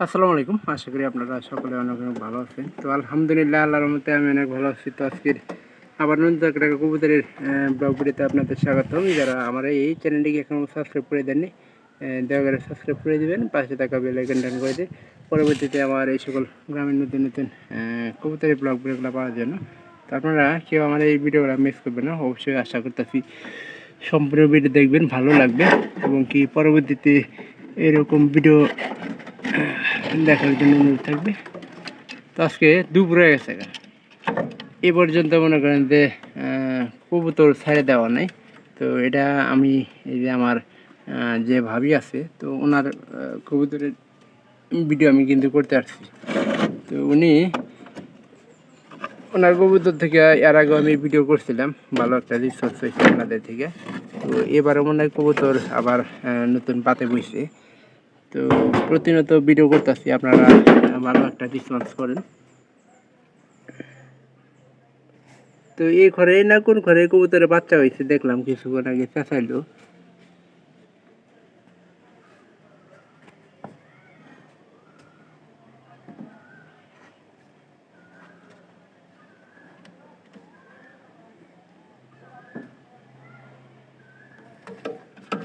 আসসালামু আলাইকুম। আশা করি আপনারা সকলে অনেক ভালো আছেন। তো আলহামদুলিল্লাহ আল্লাহর রহমতে আমি অনেক ভালো আছি। তো আজকের আবার নতুন একটা কবুতরের ব্লগ ভিডিওতে আপনাদের স্বাগতম। যারা আমার এই চ্যানেলটিকে এখনও সাবস্ক্রাইব করে দেননি, দয়া করে সাবস্ক্রাইব করে দেবেন, পাশে থাকা বেল আইকন টান করে দিয়ে পরবর্তীতে আমার এই সকল গ্রামের নতুন নতুন কবুতরের ব্লগ ভিডিওগুলো পাওয়ার জন্য। তো আপনারা কেউ আমার এই ভিডিওগুলো মিস করবেন না, অবশ্যই আশা করতেছি সম্পূর্ণ ভিডিও দেখবেন, ভালো লাগবে এবং কি পরবর্তীতে এরকম ভিডিও দেখার জন্য অনুরোধ থাকবে। তো আজকে দুপুর হয়ে গেছে, এ পর্যন্ত মনে করেন যে কবুতর ছেড়ে দেওয়া নাই। তো এটা আমি এই যে আমার যে ভাবি আছে, তো ওনার কবুতরের ভিডিও আমি কিন্তু করতে আসছি। তো উনি ওনার কবুতর থেকে এর আগে আমি ভিডিও করছিলাম, ভালো একটা রিসোর্স হয়েছে আপনাদের থেকে। তো এবারও মনে হয় কবুতর আবার নতুন পাতে বইছে। তো প্রতিনিয়ত ভিডিও করতেছি, আপনারা ভালো একটা রেসপন্স করেন। তো এই ঘরে না কোন ঘরে কবুতরের বাচ্চা হয়েছে দেখলাম কিছুক্ষণ আগে, চেঁচাইলো।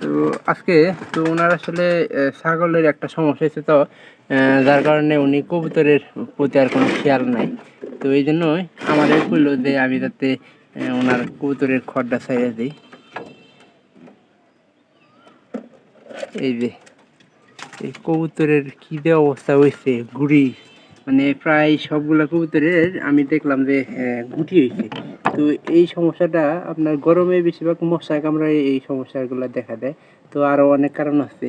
তো আজকে তো ওনার আসলে ছাগলের একটা সমস্যা হয়েছে, তো যার কারণে উনি কবুতরের প্রতি আর কোনো খেয়াল নাই। তো এই জন্যই আমাদের বললো যে আমি যাতে ওনার কবুতরের খড়টা ছাইড়ে দিই। এই যে এই কবুতরের কী যে অবস্থা হয়েছে, গুড়ি মানে প্রায় সবগুলা কবুতরের আমি দেখলাম যে গুটি হয়েছে। তো এই সমস্যাটা আপনার গরমে বেশিরভাগ মশা কামড়ায় এই সমস্যাগুলো দেখা দেয়। তো আরও অনেক কারণ আছে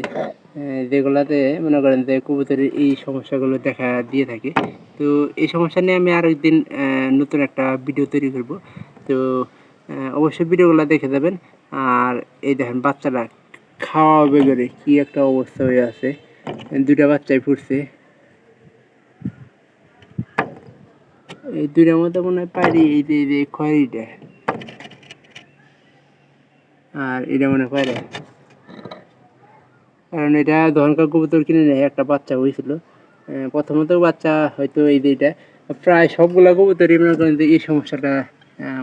যেগুলাতে মনে করেন যে কবুতরের এই সমস্যাগুলো দেখা দিয়ে থাকে। তো এই সমস্যা নিয়ে আমি আরও একদিন নতুন একটা ভিডিও তৈরি করব। তো অবশ্যই ভিডিওগুলো দেখে যাবেন। আর এই দেখেন বাচ্চারা খাওয়া বেগরে কি একটা অবস্থা হয়ে আছে, দুইটা বাচ্চাই ফুটছে। এই দুইটার মধ্যে মনে হয় পারি এই যে খয়েরিটা, আর এটা মনে হয় পায়রা, কারণ এটা ধনকা কবুতর কিনে নেয়, একটা বাচ্চা হয়েছিল প্রথমত বাচ্চা হয়তো এই যে এটা প্রায় সবগুলা কবুতরই মনে করেন যে এই সমস্যাটা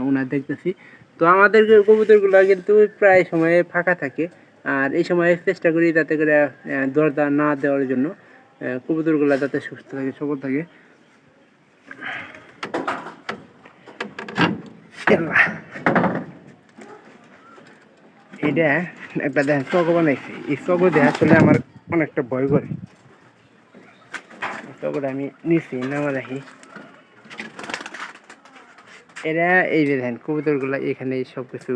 ওনার দেখতেছি। তো আমাদের কবুতরগুলো কিন্তু প্রায় সময়ে ফাঁকা থাকে, আর এই সময় চেষ্টা করি যাতে করে দরজা না দেওয়ার জন্য কবুতরগুলো যাতে সুস্থ থাকে, সবল থাকে। এটা একটা দেখেন চক বানাইছে, এই চক দেখে আসলে আমার অনেকটা ভয় করে। চকটা আমি নিচ্ছি নামা রাখি। এরা এই যে দেখেন কবুতরগুলো এখানে সব কিছু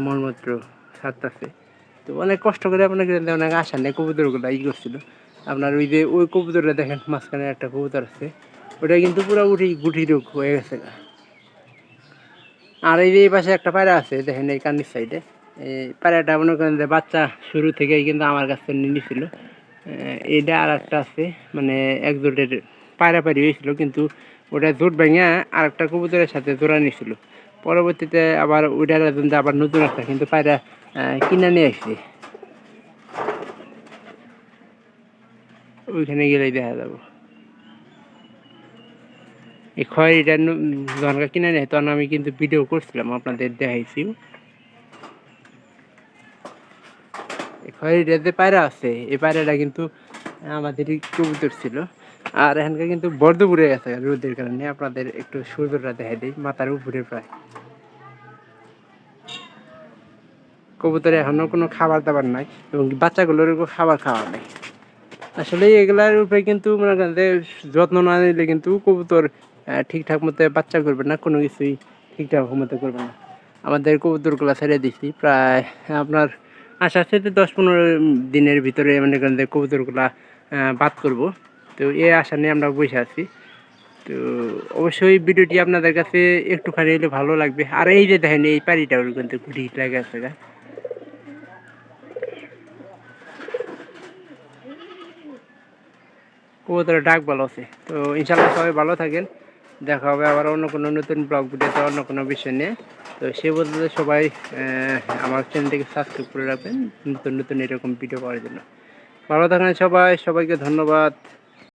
মলমূত্র ছাড়তেছে। তো অনেক কষ্ট করে আপনাকে অনেক আশা নেই কবুতরগুলো ই করছিল। আপনার ওই যে ওই কবুতরটা দেখেন মাঝখানে একটা কবুতর আছে, ওটা কিন্তু পুরো গুটি রোগ হয়ে গেছে। আর এই যে এই পাশে একটা পায়রা আছে দেখেন এই কান্দির সাইডে, এই পায়রাটা মনে করেন যে বাচ্চা শুরু থেকেই কিন্তু আমার কাছে নিয়েছিল। এটা আর একটা আছে, মানে এক জোটের পায়রাপায়রি হয়েছিল, কিন্তু ওটা জোট ভেঙে আর একটা কবুতরের সাথে জোড়া নিয়েছিল। পরবর্তীতে আবার ওইটার আবার নতুন একটা কিন্তু পায়রা কিনে নিয়ে আসছে, ওইখানে গেলেই দেখা যাবো। এই খয়েরিটা যখন কিনে নেয় তখন আমি কিন্তু ভিডিও করছিলাম, আপনাদের দেখাইছি। খয়েরিটাতে পায়রা আছে, এই পায়রাটা কিন্তু আমাদেরই কবুতর ছিল। আর এখানকার কিন্তু বর্ধ পুড়ে গেছে রোদের কারণে, আপনাদের একটু সূর্যটা দেখা দিই মাথার উপরে। প্রায় কবুতরে এখনো কোনো খাবার দাবার নাই এবং বাচ্চাগুলোর খাবার খাওয়া নাই। আসলে এগুলার উপরে কিন্তু মনে করেন যে যত্ন না নিলে কিন্তু কবুতর ঠিকঠাক মতো বাচ্চা করবে না, কোনো কিছুই ঠিকঠাক মতো করবে না। আমাদের কবুতরগুলো ছেড়ে দিচ্ছি প্রায় আপনার আশা আছে 10-15 দিনের ভিতরে মনে করেন যে কবুতরগুলা বাদ করব। তো এই আশা নিয়ে আমরা বসে আছি। তো অবশ্যই ভিডিওটি আপনাদের কাছে একটুখানি হলে ভালো লাগবে। আর এই যে দেখেন এই পাড়িটা কিন্তু গুটি লাগে আছে, কবুতরের ডাক ভালো আছে। তো ইনশাল্লাহ সবাই ভালো থাকেন, দেখা হবে আবার অন্য কোনো নতুন ব্লগ ভিডিওতে অন্য কোনো বিষয় নিয়ে। তো সে বলতে সবাই আমার চ্যানেলটিকে সাবস্ক্রাইব করে রাখবেন নতুন নতুন এরকম ভিডিও পাওয়ার জন্য। ভালো থাকেন সবাই, সবাইকে ধন্যবাদ।